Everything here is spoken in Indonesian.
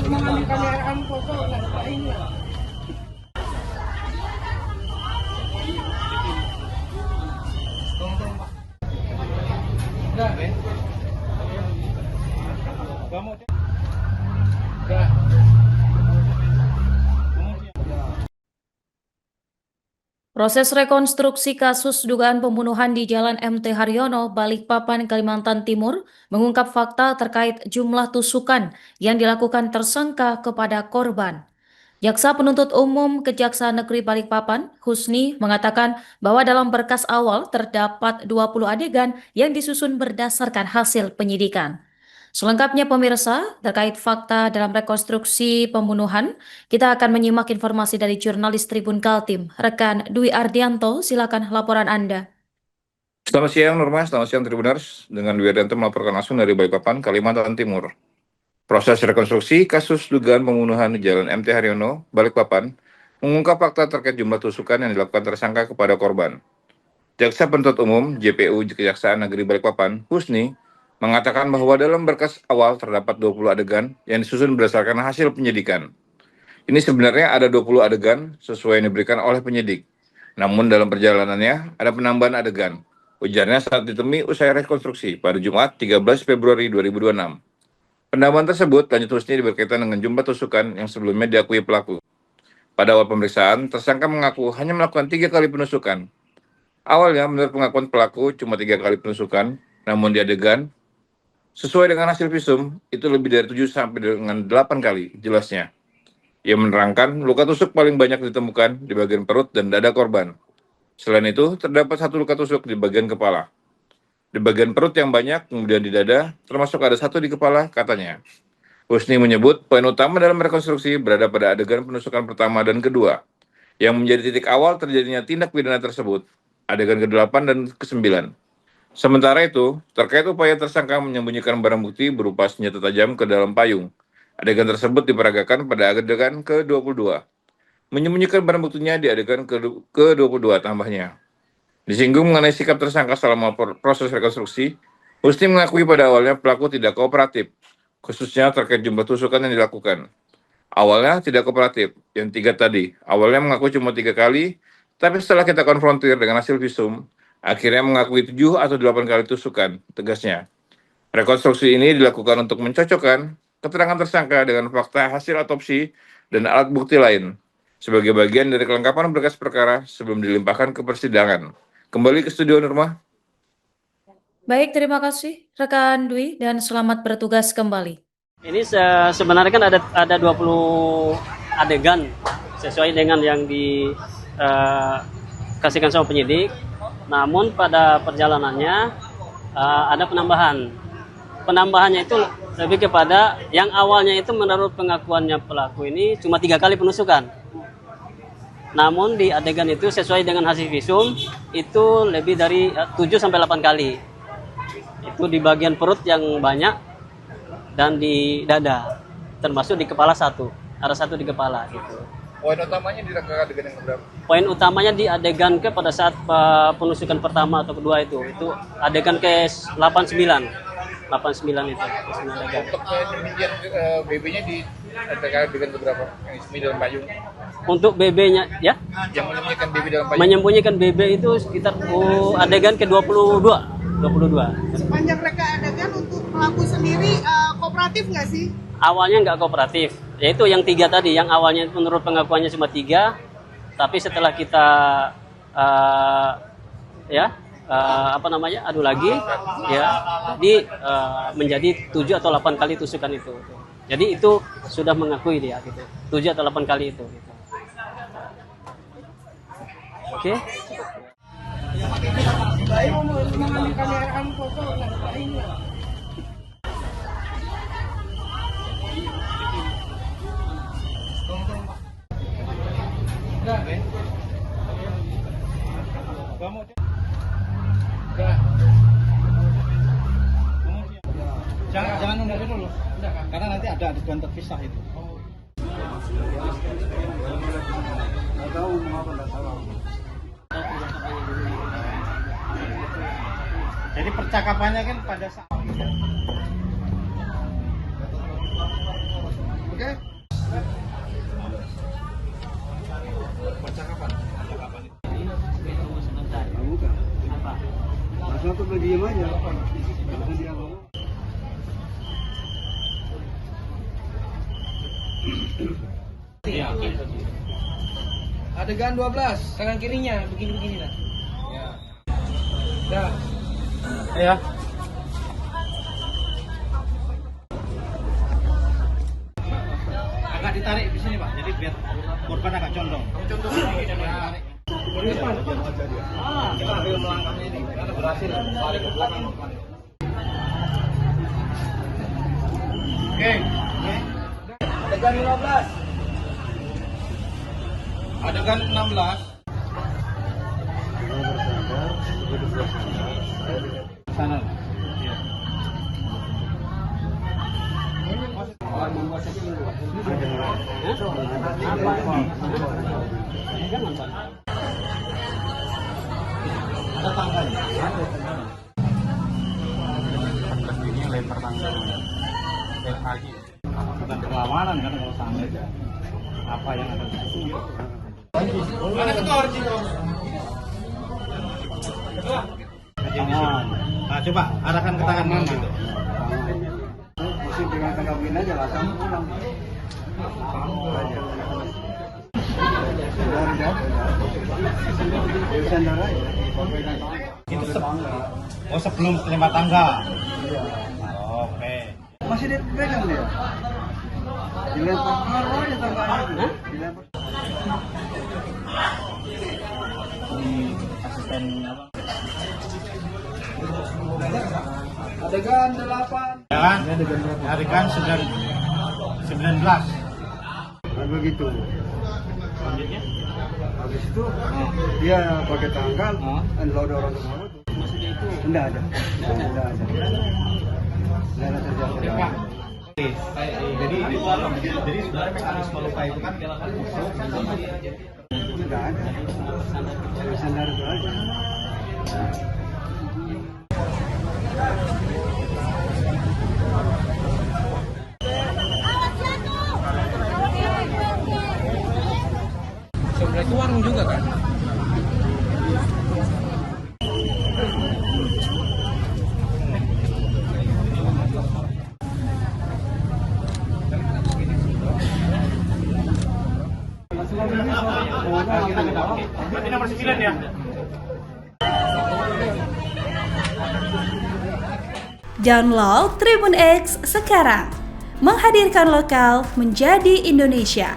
mengambil kameraan foto ngapain ya? Udah, Ben. Kamu udah. Proses rekonstruksi kasus dugaan pembunuhan di Jalan MT Haryono, Balikpapan, Kalimantan Timur mengungkap fakta terkait jumlah tusukan yang dilakukan tersangka kepada korban. Jaksa Penuntut Umum Kejaksaan Negeri Balikpapan, Husni, mengatakan bahwa dalam berkas awal terdapat 20 adegan yang disusun berdasarkan hasil penyidikan. Selengkapnya pemirsa, terkait fakta dalam rekonstruksi pembunuhan, kita akan menyimak informasi dari jurnalis Tribun Kaltim, rekan Dwi Ardianto, silakan laporan Anda. Selamat siang Norma, selamat siang Tribuners. Dengan Dwi Ardianto melaporkan langsung dari Balikpapan, Kalimantan Timur. Proses rekonstruksi kasus dugaan pembunuhan di Jalan MT Haryono, Balikpapan, mengungkap fakta terkait jumlah tusukan yang dilakukan tersangka kepada korban. Jaksa Penuntut Umum JPU Kejaksaan Negeri Balikpapan, Husni, mengatakan bahwa dalam berkas awal terdapat 20 adegan yang disusun berdasarkan hasil penyidikan. Ini sebenarnya ada 20 adegan sesuai yang diberikan oleh penyidik. Namun dalam perjalanannya ada penambahan adegan. Ujarnya saat ditemui usai rekonstruksi pada Jumat 13 Februari 2026. Penambahan tersebut lanjut Husni berkaitan dengan jumlah tusukan yang sebelumnya diakui pelaku. Pada awal pemeriksaan, tersangka mengaku hanya melakukan 3 kali penusukan. Awalnya menurut pengakuan pelaku cuma 3 kali penusukan, namun di adegan sesuai dengan hasil visum, itu lebih dari 7 sampai dengan 8 kali, jelasnya. Ia menerangkan luka tusuk paling banyak ditemukan di bagian perut dan dada korban. Selain itu, terdapat 1 luka tusuk di bagian kepala. Di bagian perut yang banyak, kemudian di dada, termasuk ada 1 di kepala, katanya. Husni menyebut poin utama dalam rekonstruksi berada pada adegan penusukan pertama dan kedua, yang menjadi titik awal terjadinya tindak pidana tersebut, adegan ke-8 dan ke-9. Sementara itu, terkait upaya tersangka menyembunyikan barang bukti berupa senjata tajam ke dalam payung. Adegan tersebut diperagakan pada adegan ke-22. Menyembunyikan barang buktinya di adegan ke-22 tambahnya. Disinggung mengenai sikap tersangka selama proses rekonstruksi, Husni mengakui pada awalnya pelaku tidak kooperatif, khususnya terkait jumlah tusukan yang dilakukan. Awalnya tidak kooperatif, yang 3 tadi. Awalnya mengaku cuma 3 kali, tapi setelah kita konfrontir dengan hasil visum, akhirnya mengakui 7 atau 8 kali tusukan, tegasnya. Rekonstruksi ini dilakukan untuk mencocokkan keterangan tersangka dengan fakta hasil otopsi dan alat bukti lain, sebagai bagian dari kelengkapan berkas perkara sebelum dilimpahkan ke persidangan. Kembali ke studio Nurma. Baik, terima kasih rekan Dwi dan selamat bertugas kembali. Ini sebenarnya kan ada 20 adegan sesuai dengan yang dikasihkan sama penyidik. Namun pada perjalanannya ada penambahan. Penambahannya itu lebih kepada yang awalnya itu menurut pengakuannya pelaku ini cuma 3 kali penusukan. Namun di adegan itu sesuai dengan hasil visum itu lebih dari 7 sampai 8 kali. Itu di bagian perut yang banyak dan di dada, termasuk di kepala 1. Ada 1 di kepala gitu. Poin utamanya di adegan yang berapa? Poin utamanya di adegan ke pada saat penusukan pertama atau kedua itu adegan ke 89 itu. Untuk demikian BB-nya di adegan berapa? Yang di dalam payung. Untuk BB-nya ya? Yang menyembunyikan BB dalam payung. Menyembunyikan BB itu sekitar adegan ke 22. Sepanjang mereka adegan untuk pelaku sendiri kooperatif nggak sih? Awalnya nggak kooperatif, yaitu yang 3 tadi, yang awalnya menurut pengakuannya cuma 3, tapi setelah kita adu lagi, ya, jadi menjadi 7 atau 8 kali tusukan itu. Jadi itu sudah mengakui dia, gitu, 7 atau 8 kali itu. Gitu. Oke. Mengambil kameraan foto ngapain ya? Udah, Ben. Kamu udah. Jangan nunda dulu. Udah, karena nanti ada adegan terpisah itu. Enggak tahu mengapa enggak tahu. Jadi percakapannya kan pada saat. Oke. Adegan 12, tangan kirinya begini-begini lah. Ya. Dah. Ya. Agak ditarik di sini, Pak. Jadi biar korban agak condong. Condong sedikit ya. Kita ambil melangkah ini. Kita berhasil balik ke belakang. Oke. Adegan 15. Adegan 16. Sana. Iya. Ada tanggal. Ini lempar tanggal. Lempar pagi. Bukan perlawanan kan kalau sampai apa yang ada di situ. Mana ketua Orcino? Nah, coba arahkan ke tangan Mama. Mesti pegang tanggal begini aja lah, kamu pulang. Itu sebelum lempar tangga. Oke. Masih dipegang dia. Dilempar taruh aja tangganya. Dilempar. Asisten apa? Adegan 8. Ya, adegan 19. Kan begitu. Selanjutnya? Habis itu dia pakai tanggal, dan kalau ada orang kemana tuh masih itu. Enggak ada. Enggak ada. Enggak ada terjadi. Jadi sebenarnya mekanisme luka itu kan dilakukan musuh. Enggak ada. Sandar itu aja. Sebenarnya itu warung juga kan? Berarti nomor 9 ya? Download Tribun X sekarang, menghadirkan lokal menjadi Indonesia.